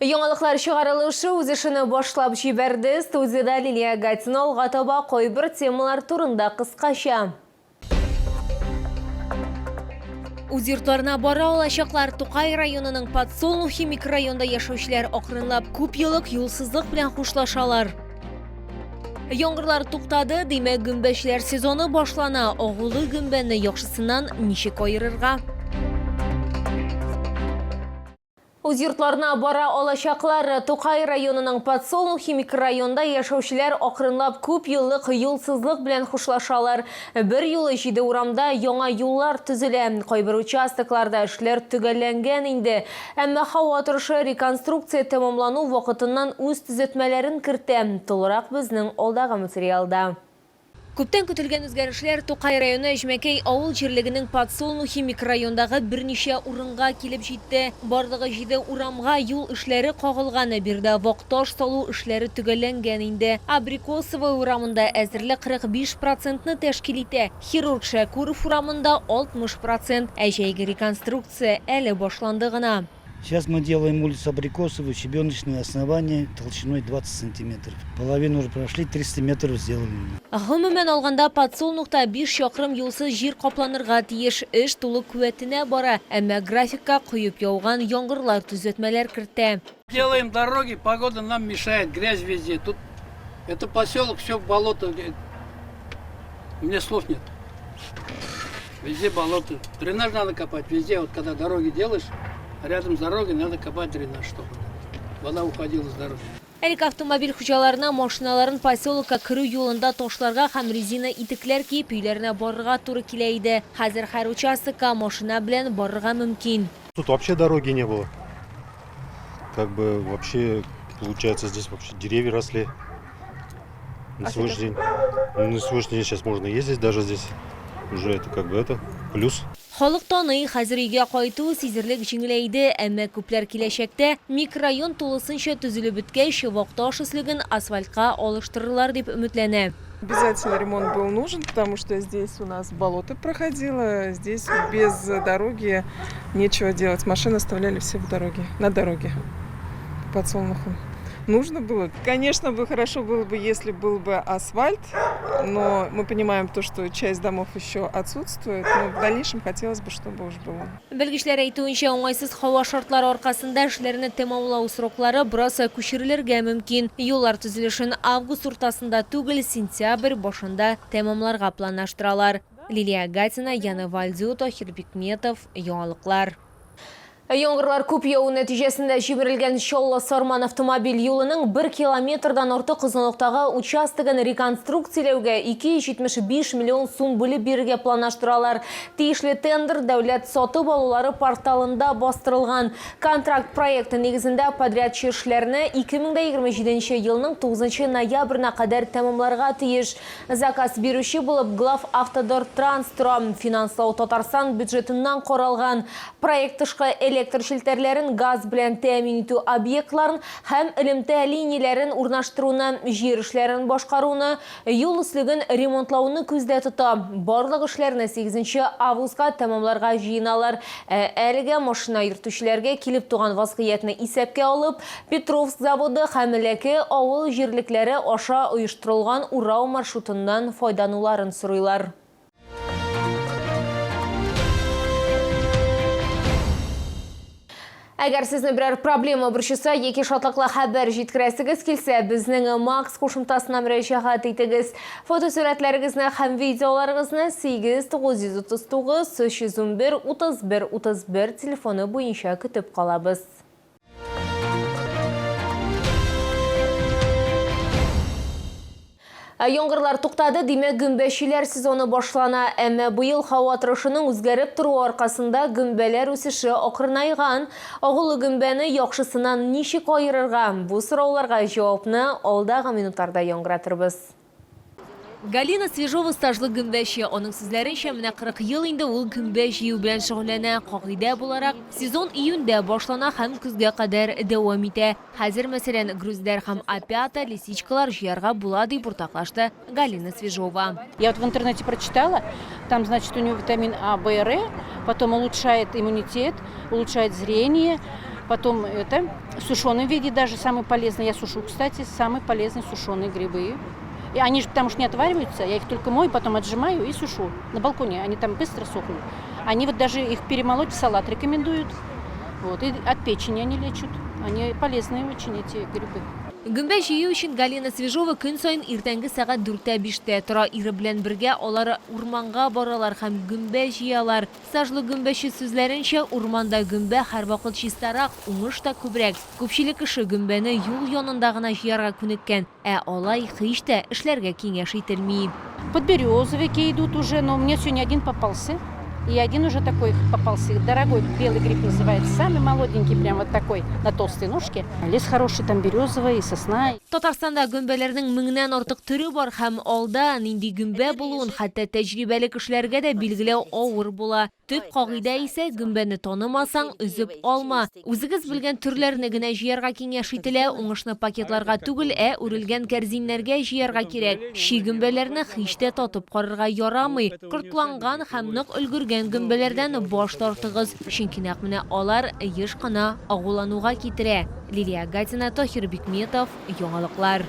Яңалыклар чыгарылышы үз эшене башлап җибәрде. Студияда Лилия Гатина алга таба кайбер темалар турында кыскача. Үз йортларына бара алачаклар. Тукай районының Подсолнухи микрорайонда яшәүчеләр акрынлап күп еллык юлсызлык белән хушлашалар. Яңгырлар туктады, димәк гөмбәчләр сезоны башлана. Агулы гөмбәне яхшысыннан ничек айырырга? Үз йортларына бара алачаклар. Тукай районының Подсолнухи микрорайонда яшәүчеләр акрынлап күп еллык юлсызлык белән хушлашалар. Бер юлы җиде урамда яңа юллар төзелә. Кайбер участокларда эшләр төгәлләнгән инде. Әмма һава торышы реконструкция тәмамлану вакытыннан үз төзәтмәләрен кертә. Толырак безнең алдагы материалда. Күптән көтелгән үзгәрешләр Тукай районы Әҗмәкәй авыл җирлегенең Подсолнухи микрорайондагы берничә урынга килеп җитте. Барлыгы 7 урамга юл эшләре кагылган, бирдә вакташ салу эшләре төгәлләнгән инде. Абрикосовый урамында әзерлек 45%-ны тәшкил итә. Хирург Шәкуров урамында 60%. Әҗәйге реконструкция әле башланды гына. Сейчас мы делаем улицу Абрикосовую, щебеночное основание толщиной 20 сантиметров. Половину уже прошли, 300 метров сделали. Гомумән алганда Подсолнухта 5 чакрым юлсыз җир капланырга тиеш, эш тулы куәтенә бара. Әмма графикка куеп яуган яңгырлар төзәтмәләр кертә. Делаем дороги, погода нам мешает, грязь везде. Тут это поселок, все болото. Мне слов нет. Везде болото. Дренаж надо копать, везде. Вот когда дороги делаешь, рядом с дорогой надо копать дренаж, чтобы вода уходила с дороги. Әлек автомобиль хуҗаларына машиналарын поселокка керү юлында ташларга һәм резина итекләр киеп өйләренә барырга туры килә иде. Хәзер һәр участокка машина белән барырга мөмкин. Тут вообще дороги не было. Как бы вообще, получается, здесь вообще деревья росли. На сегодняшний день сейчас можно ездить даже здесь. Уже это как бы это плюс. Халык таный, хәзер өйгә кайту сизерлек җиңеләйде, әмма күпләр киләчәктә микрорайон тулысынча төзелеп беткәч, вакташ өслеген асфальтка алыштырырлар дип өметләнә. Обязательно ремонт был нужен, потому что здесь у нас болото проходило, здесь без дороги нечего делать. Машины оставляли все в дороге, на дороге под Подсолнуху. Нужно было. Конечно, хорошо было бы, если был бы асфальт, но мы понимаем то, что часть домов еще отсутствует, но в дальнейшем хотелось бы, чтобы уж было. Белгечләр әйтүенчә, уңайсыз һава шартлары аркасында эшләрне тәмамлау сроклары бераз күчерелергә мөмкин. Юллар төзелешен август уртасында түгел, сентябрь башында тәмамларга планлаштыралар. Лилия Гатина, Яна Вальдю, Тохир Бикметов, яңалыклар. Яңгырлар күп яу нәтиҗәсендә җимерелгән Чаллы-Сарман автомобиль юлының 1 километрдан артык озынлыктагы участогын реконструкцияләүгә 275 миллион сум бүлеп бирергә планлаштыралар. Тиешле тендер дәүләт сатып алулары порталында бастырылган. Контракт проекты нигезендә подрядчы эшләрне 2027 елның 9 ноябрена кадәр тәмамларга тиеш. Заказ бирүче булып Глававтодор Транстро финанслау Татарстан бюджетыннан каралган. Проект тышкы электр шелтерләрен газ белән тәэмин итү объектларын һәм элемтә линияләрен урнаштыруны, җир эшләрен башкаруны, юл өслеген ремонтлауны күздә тота. Барлык эшләрне 8 августка тәмамларга җыеналар. Әлегә машина йөртүчеләргә килеп туган вазгыятьне исәпкә алып, Петровск заводы һәм Леке авыл җирлекләре аша оештырылган урау маршрутыннан файдалануларын сорыйлар. Әгәр сезне берәр проблема борчыса, яки шатлыклы хәбәр җиткерәсегез килсә, безнең Макс кушымтасына мөрәҗәгать итегез. Фотосурәтләрегезне һәм видеоларыгызны 8939 311 31 31 телефоны буенча көтеп калабыз. Яңгырлар туктады, димәк гөмбәчеләр сезоны башлана. Әмма быел һава торышының үзгәреп торуы аркасында гөмбәләр үсеше акрынайган. Агулы гөмбәне яхшысыннан ничек айырырга? Бу сорауларга җавапны алдагы минутларда яңгыратырбыз. Галина Свежова стажлы гөмбәче. Аның сүзләренчә, менә 40 ел инде ул гөмбә җыю белән шөгыльләнә. Кагыйдә буларак, сезон июньдә башлана һәм көзгә кадәр дәвам итә. Хәзер мәсәлән, груздәр һәм опята, лисичкалар җыярга була дип уртаклашты Галина Свежова. Я вот в интернете прочитала, там, значит, у него витамин А, В, Р, потом улучшает иммунитет, улучшает зрение, Потом это в сушеном виде даже самый полезный. Я сушу, кстати, самые полезные сушеные грибы. И они же потому что не отвариваются, я их только мою, потом отжимаю и сушу. На балконе они там быстро сохнут. Они вот даже их перемолоть в салат рекомендуют. Вот. И от печени они лечат. Они полезные очень, эти грибы. Гүмбә җыю өчен Галина Свежова көн сайын иртәнге сәгать 4:05 тора. Ире белән бергә алар урманга баралар һәм гүмбә җыялар. Сажлы гүмбәче сүзләренчә, урманда гүмбә һәрвакыт чистарак, уңыш та күбрәк. Күпчелек кеше гүмбәне юл янында гына җыярга күнеккән, алай һич тә эшләргә киңәш ителми. Подберезовики идут уже, но мне сегодня один попался. И один уже такой попался, дорогой белый гриб называется, самый молоденький, прям вот такой, на толстой ножке. Лес хороший, там березовый и сосна. Татарстанда гүмбәләрнең 1000-нән артык төре бар һәм алда нинди гүмбә булуын хәтта тәҗрибәле кешеләргә дә билгеләү авыр була. Төп кагыйдә исә гүмбәне танымасаң үзеп алма. Үзегез белгән төрләрне генә җыярга киңәш ителә, уңышны пакетларга түгел, үрелгән кәрзиннәргә җыярга кирәк. Ши гүмбәләрне һич тә татып карарга ярамый. Кортланган һәм нык өлгергән гүмбәләрдән баш тартыгыз, чөнки нәкъ менә алар еш кына агулануга китерә. Лилия Гатина, Тохир Бикметов, Яңалыклар.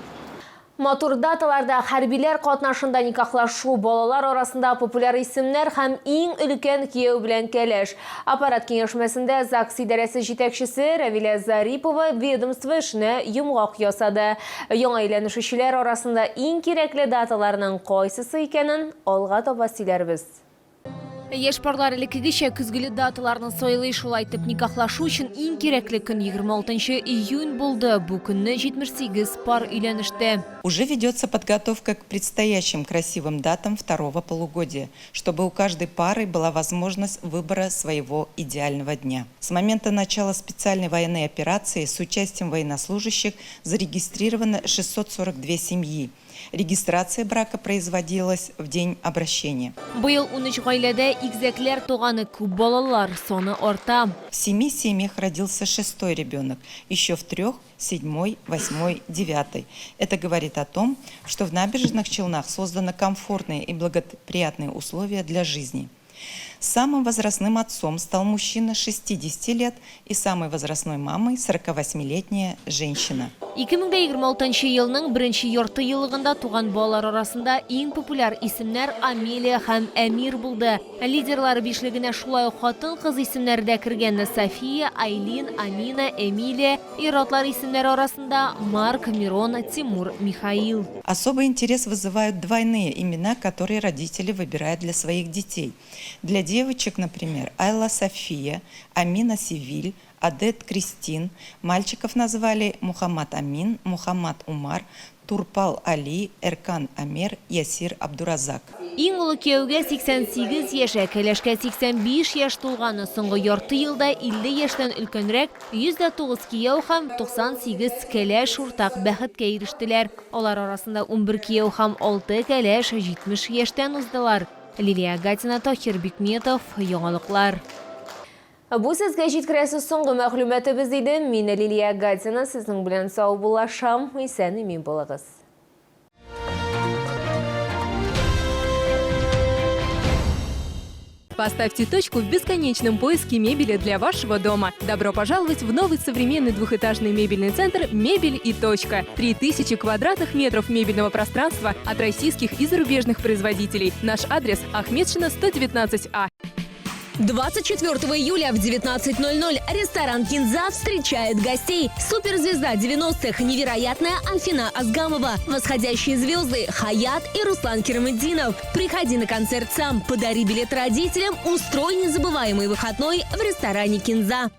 Матур даталарда хәрбиләр катнашында никахлашу, балалар арасында популяр исемнәр һәм иң өлкән кияү белән кәләш. Аппарат киңәшмәсендә ЗАГС идарәсе җитәкчесе Равиля Зарипова ведомство эшенә йомгак ясады. Яңа әйләнешүчеләр арасында иң кирәкле даталарның кайсысы икәнен алга таба сөйләрбез. Яшь парлар элеккегечә көзгеле даталарны сайлый, шулай итеп никахлашу өчен иң кирәкле көн 26 июнь булды. Бу көнне 78 пар өйләнеште. Уже ведется подготовка к предстоящим красивым датам второго полугодия, чтобы у каждой пары была возможность выбора своего идеального дня. С момента начала специальной военной операции с участием военнослужащих зарегистрировано 642 семьи. Регистрация брака производилась в день обращения. Быел 13 гаиләдә игезәкләр туганы, күп балалар саны арта. В 7 семьях родился 6-й ребенок, еще в 3 – 7-й, 8-й, 9-й. Это говорит о том, что в Набережных Челнах созданы комфортные и благоприятные условия для жизни. Самым возрастным отцом стал мужчина 60 лет и самой возрастной мамой 48-летняя женщина. 2026 елның 1-нче ярты еллыгында туган балалар арасында иң популяр исемнәр Амелия һәм Әмир булды. Лидерлар бишлегенә шулай ук хатын-кыз исемнәре дә кергән: София, Айлин, Амина, Эмилия. Ир-атлар исемнәре арасында Марк, Мирон, Тимур, Михаил. Особый интерес вызывают двойные имена, которые родители выбирают для своих детей. Для девочек, например, Айла София, Амина Севиль, Адет Кристин. Мальчиков назвали Мухаммад Амин, Мухаммад Умар, Турпал Али, Эркан Амер, Ясир Абдуразак. Иң улы кияүгә 88 яшә, кәләшкә 85 яшь тулганы, соңгы ярты елда 50 яшьтән өлкәнрәк 109 кияү һәм 98 кәләш уртак бәхеткә ирештеләр. Алар арасында 11 кияү һәм 6 кәләш 70 яшьтән уздылар. Лилия Гатина, Тохир Бикметов, Яңалыклар. Бу сезгә җиткерәсе соңгы мәгълүматыбыз иде. Мин Лилия Гатина, сезнең белән сау булашам, исән имин булыгыз. Поставьте точку в бесконечном поиске мебели для вашего дома. Добро пожаловать в новый современный двухэтажный мебельный центр «Мебель и точка». 3000 квадратных метров мебельного пространства от российских и зарубежных производителей. Наш адрес – Ахметшина, 119А. 24 июля в 19:00 ресторан «Кинза» встречает гостей. Суперзвезда 90-х, невероятная Альфина Азгамова, восходящие звезды Хаят и Руслан Керамеддинов. Приходи на концерт сам, подари билет родителям, устрой незабываемый выходной в ресторане «Кинза».